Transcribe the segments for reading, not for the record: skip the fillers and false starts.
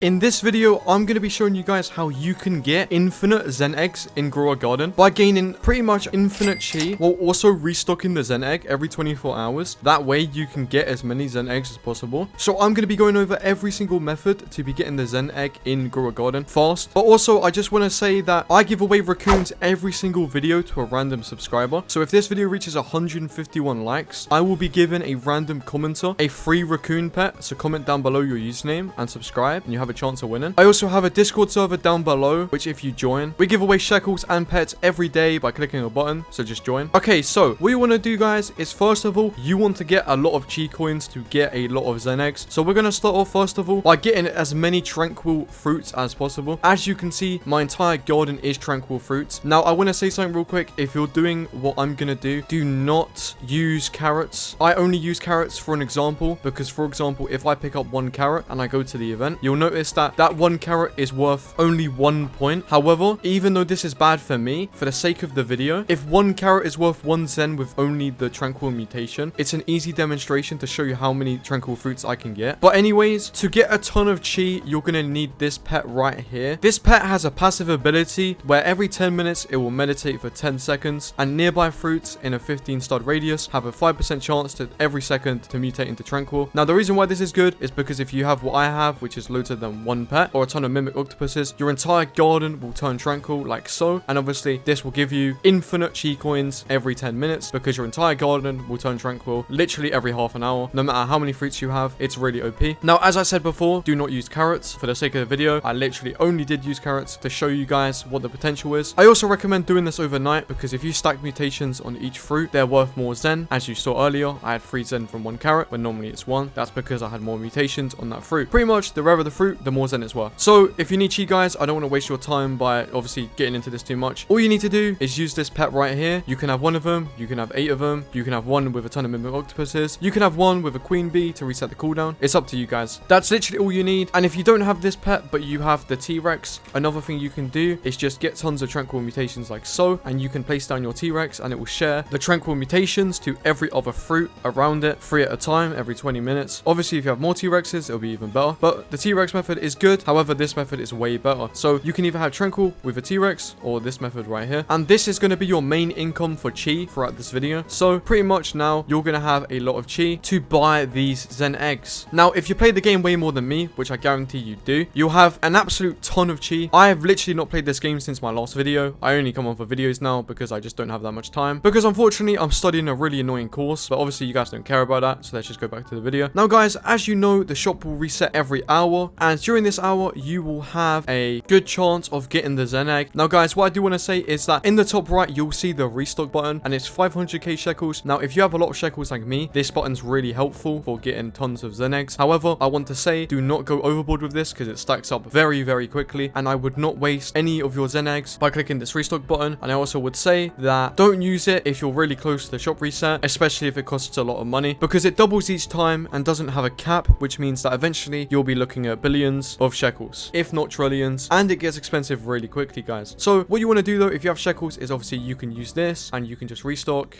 In this video, I'm going to be showing you guys how you can get infinite Zen eggs in Grow a Garden by gaining pretty much infinite chi while also restocking the Zen egg every 24 hours. That way you can get as many Zen eggs as possible. So I'm going to be going over every single method to be getting the Zen egg in Grow a Garden fast. But also, I just want to say that I give away raccoons every single video to a random subscriber. So if this video reaches 151 likes, I will be giving a random commenter a free raccoon pet. So comment down below your username and subscribe and you have a chance of winning. I also have a Discord server down below, which if you join, we give away shekels and pets every day by clicking a button, so just join. Okay, so what you want to do, guys, is first of all, you want to get a lot of chi coins to get a lot of Zen eggs. So we're going to start off first of all by getting as many tranquil fruits as possible. As you can see, my entire garden is tranquil fruits. Now, I want to say something real quick. If you're doing what I'm going to do not use carrots. I only use carrots for an example because, for example, if I pick up one carrot and I go to the event, you'll notice that one carrot is worth only 1 point. However, even though this is bad for me, for the sake of the video, if one carrot is worth 1 Zen with only the tranquil mutation, it's an easy demonstration to show you how many tranquil fruits I can get. But anyways, to get a ton of chi, you're gonna need this pet right here. This pet has a passive ability where every 10 minutes it will meditate for 10 seconds, and nearby fruits in a 15-star radius have a 5% chance to every second to mutate into tranquil. Now, the reason why this is good is because if you have what I have, which is loads of them one pet or a ton of mimic octopuses, your entire garden will turn tranquil like so. And obviously this will give you infinite chi coins every 10 minutes because your entire garden will turn tranquil literally every half an hour. No matter how many fruits you have, it's really OP. Now, as I said before, do not use carrots. For the sake of the video, I literally only did use carrots to show you guys what the potential is. I also recommend doing this overnight because if you stack mutations on each fruit, they're worth more Zen. As you saw earlier, I had 3 Zen from 1 carrot when normally it's 1. That's because I had more mutations on that fruit. Pretty much the rarer the fruit, the more Zen it's worth. So if you need chi, guys, I don't want to waste your time by obviously getting into this too much. All you need to do is use this pet right here. You can have 1 of them, you can have 8 of them, you can have 1 with a ton of mimic octopuses, you can have 1 with a queen bee to reset the cooldown. It's up to you guys. That's literally all you need. And if you don't have this pet but you have the T-Rex, another thing you can do is just get tons of tranquil mutations like so, and you can place down your T-Rex and it will share the tranquil mutations to every other fruit around it, 3 at a time every 20 minutes. Obviously, if you have more T-Rexes, it'll be even better, but the T-Rex method is good. However, this method is way better. So you can either have tranquil with a T-Rex or this method right here, and this is going to be your main income for chi throughout this video. So pretty much now you're going to have a lot of chi to buy these Zen eggs. Now, if you play the game way more than me, which I guarantee you do, you'll have an absolute ton of chi. I have literally not played this game since my last video. I only come on for videos now because I just don't have that much time, because unfortunately I'm studying a really annoying course, but obviously you guys don't care about that, so let's just go back to the video. Now, guys, as you know, the shop will reset every hour, and during this hour you will have a good chance of getting the Zen egg. Now, guys, what I do want to say is that in the top right you'll see the restock button, and it's 500k shekels. Now, if you have a lot of shekels like me, this button's really helpful for getting tons of Zen eggs. However, I want to say do not go overboard with this because it stacks up very, very quickly, and I would not waste any of your Zen eggs by clicking this restock button. And I also would say that don't use it if you're really close to the shop reset, especially if it costs a lot of money, because it doubles each time and doesn't have a cap, which means that eventually you'll be looking at billions of shekels, if not trillions, and it gets expensive really quickly, guys. So what you want to do though, if you have shekels, is obviously you can use this and you can just restock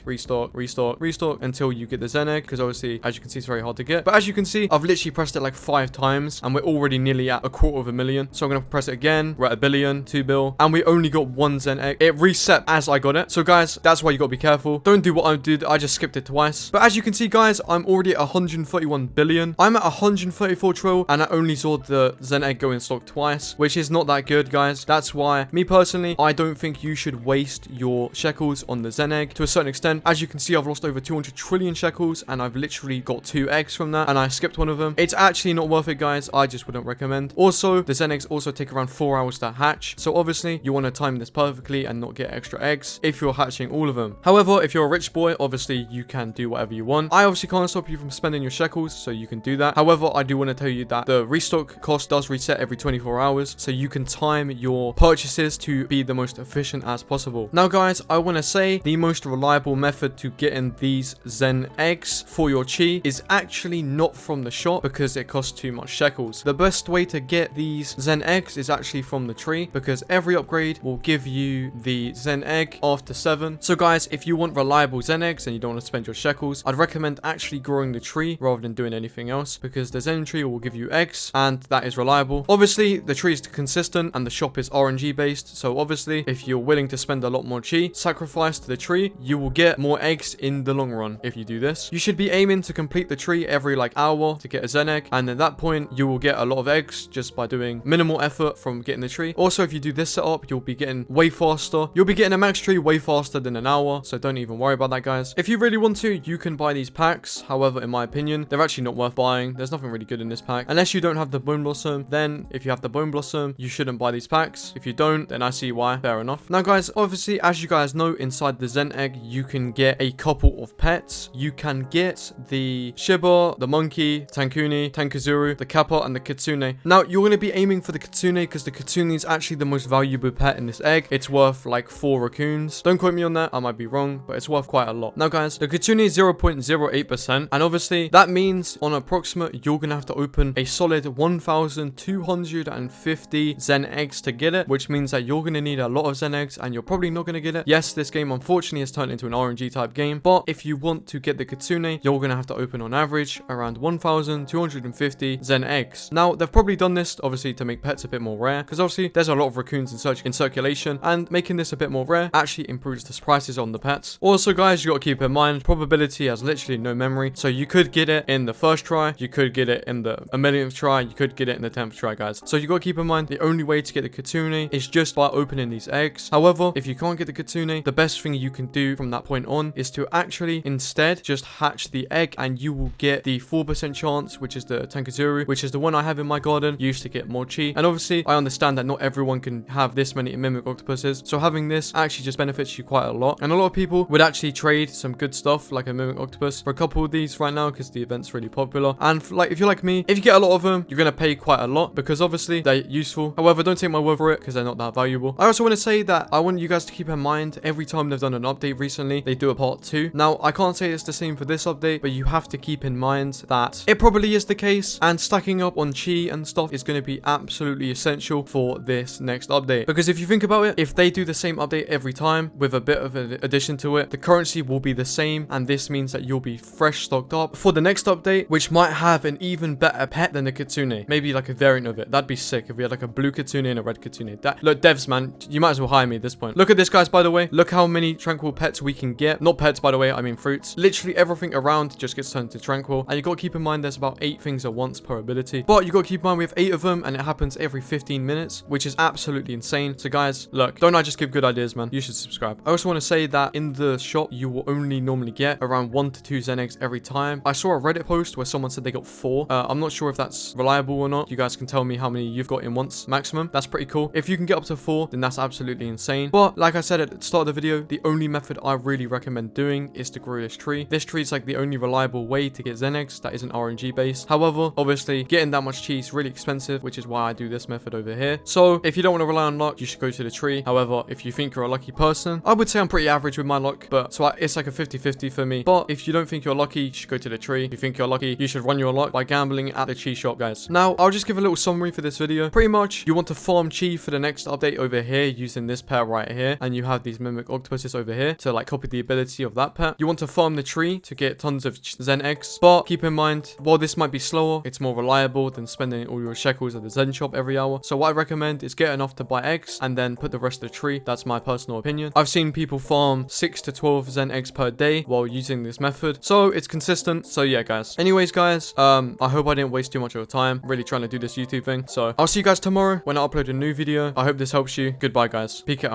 until you get the Zen egg, because obviously, as you can see, it's very hard to get. But as you can see, I've literally pressed it like 5 times and we're already nearly at 250,000. So I'm gonna press it again. We're at 1 billion, 2 bill, and we only got 1 Zen egg. It reset as I got it. So guys, that's why you gotta be careful. Don't do what I did. I just skipped it twice. But as you can see, guys, I'm already at 131 billion. I'm at 134 trill, and I only saw the Zen egg go in stock twice, which is not that good, guys. That's why, me personally, I don't think you should waste your shekels on the Zen egg to a certain extent. As you can see, I've lost over 200 trillion shekels, and I've literally got 2 eggs from that, and I skipped one of them. It's actually not worth it, guys. I just wouldn't recommend. Also, the Zen eggs also take around 4 hours to hatch, so obviously you want to time this perfectly and not get extra eggs if you're hatching all of them. However, if you're a rich boy, obviously you can do whatever you want. I obviously can't stop you from spending your shekels, so you can do that. However, I do want to tell you that the restock cost does reset every 24 hours, so you can time your purchases to be the most efficient as possible. Now, guys, I want to say the most reliable method to getting these Zen eggs for your chi is actually not from the shop because it costs too much shekels. The best way to get these Zen eggs is actually from the tree, because every upgrade will give you the Zen egg after 7. So guys, if you want reliable Zen eggs and you don't want to spend your shekels, I'd recommend actually growing the tree rather than doing anything else, because the Zen tree will give you eggs, and that is reliable. Obviously, the tree is consistent and the shop is RNG based. So obviously, if you're willing to spend a lot more chi sacrifice to the tree, you will get more eggs in the long run if you do this. You should be aiming to complete the tree every like hour to get a Zen egg, and at that point you will get a lot of eggs just by doing minimal effort from getting the tree. Also, if you do this setup, you'll be getting way faster. You'll be getting a max tree way faster than an hour, so don't even worry about that, guys. If you really want to, you can buy these packs. However, in my opinion, they're actually not worth buying. There's nothing really good in this pack unless you don't have the bone blossom. Then if you have the bone blossom, you shouldn't buy these packs. If you don't, then I see why. Fair enough. Now, guys, obviously, as you guys know, inside the Zen egg, you can get a couple of pets. You can get the Shiba, the monkey, Tankuni, Tankazuru, the Kappa, and the Kitsune. Now, you're going to be aiming for the Kitsune because the Kitsune is actually the most valuable pet in this egg. It's worth like 4 raccoons. Don't quote me on that. I might be wrong, but it's worth quite a lot. Now, guys, the Kitsune is 0.08%, and obviously, that means on approximate, you're going to have to open a solid 1,250 Zen eggs to get it, which means that you're going to need a lot of Zen eggs, and you're probably not going to get it. Yes, this game unfortunately has turned into an RNG type game, but if you want to get the Kitsune, you're going to have to open on average around 1,250 Zen eggs. Now, they've probably done this obviously to make pets a bit more rare, because obviously there's a lot of raccoons in circulation, and making this a bit more rare actually improves the prices on the pets. Also, guys, you got to keep in mind probability has literally no memory, so you could get it in the first try, you could get it in the 1,000,000th try, you could get it in the 10th try, guys. So you got to keep in mind the only way to get the Kitsune is just by opening these eggs. However, if you can't get the Kitsune, the best thing you can do from that point on is to actually instead just hatch the egg, and you will get the 4% chance, which is the Tankazuru, which is the one I have in my garden, used to get more chi. And obviously, I understand that not everyone can have this many mimic octopuses, so having this actually just benefits you quite a lot. And a lot of people would actually trade some good stuff like a mimic octopus for a couple of these right now because the event's really popular. And like, if you're like me, if you get a lot of them, you're going to pay quite a lot because obviously they're useful. However, don't take my word for it because they're not that valuable. I also want to say that I want you guys to keep in mind every time they've done an update recently, they do a part 2. Now, I can't say it's the same for this update, but you have to keep in mind that it probably is the case, and stacking up on chi and stuff is going to be absolutely essential for this next update. Because if you think about it, if they do the same update every time with a bit of an addition to it, the currency will be the same, and this means that you'll be fresh stocked up for the next update, which might have an even better pet than the Kitsune. Maybe like a variant of it. That'd be sick if we had like a blue Kitsune and a red Kitsune. Look, devs, man, you might as well hire me at this point. Look at this, guys, by the way. Look how many tranquil pets we can get. Not pets, by the way, I mean fruits. Literally everything around just gets turned to tranquil, and you got to keep in mind there's about 8 things at once per ability, but you got to keep in mind we have 8 of them, and it happens every 15 minutes, which is absolutely insane. So guys, look, don't I just give good ideas, man? You should subscribe. I also want to say that in the shop you will only normally get around 1 to 2 Zen eggs every time. I saw a Reddit post where someone said they got 4. I'm not sure if that's reliable or not. You guys can tell me how many you've got in once maximum. That's pretty cool. If you can get up to 4, then that's absolutely insane. But like I said at the start of the video, the only method I really recommend doing is to grow this tree. This tree is like the only reliable way to get Zen eggs that isn't RNG based. However, obviously getting that much chi is really expensive, which is why I do this method over here. So if you don't want to rely on luck, you should go to the tree. However, if you think you're a lucky person, I would say I'm pretty average with my luck, but so it's like a 50-50 for me. But if you don't think you're lucky, you should go to the tree. If you think you're lucky, you should run your luck by gambling at the chi shop, guys. Now, I'll just give a little summary for this video. Pretty much, you want to farm chi for the next update over here using this pet right here, and you have these mimic octopuses over here to like copy the ability of that pet. You want to farm the tree to get tons of Zen eggs, but keep in mind, while this might be slower, it's more reliable than spending all your shekels at the Zen shop every hour. So what I recommend is get enough to buy eggs and then put the rest of the tree. That's my personal opinion. I've seen people farm 6 to 12 Zen eggs per day while using this method, so it's consistent. So yeah, guys. Anyways, guys, I hope I didn't waste too much of your time really trying to do this YouTube thing. So I'll see you guys tomorrow when I upload a new video. I hope this helps you. Goodbye, guys. Peek it out.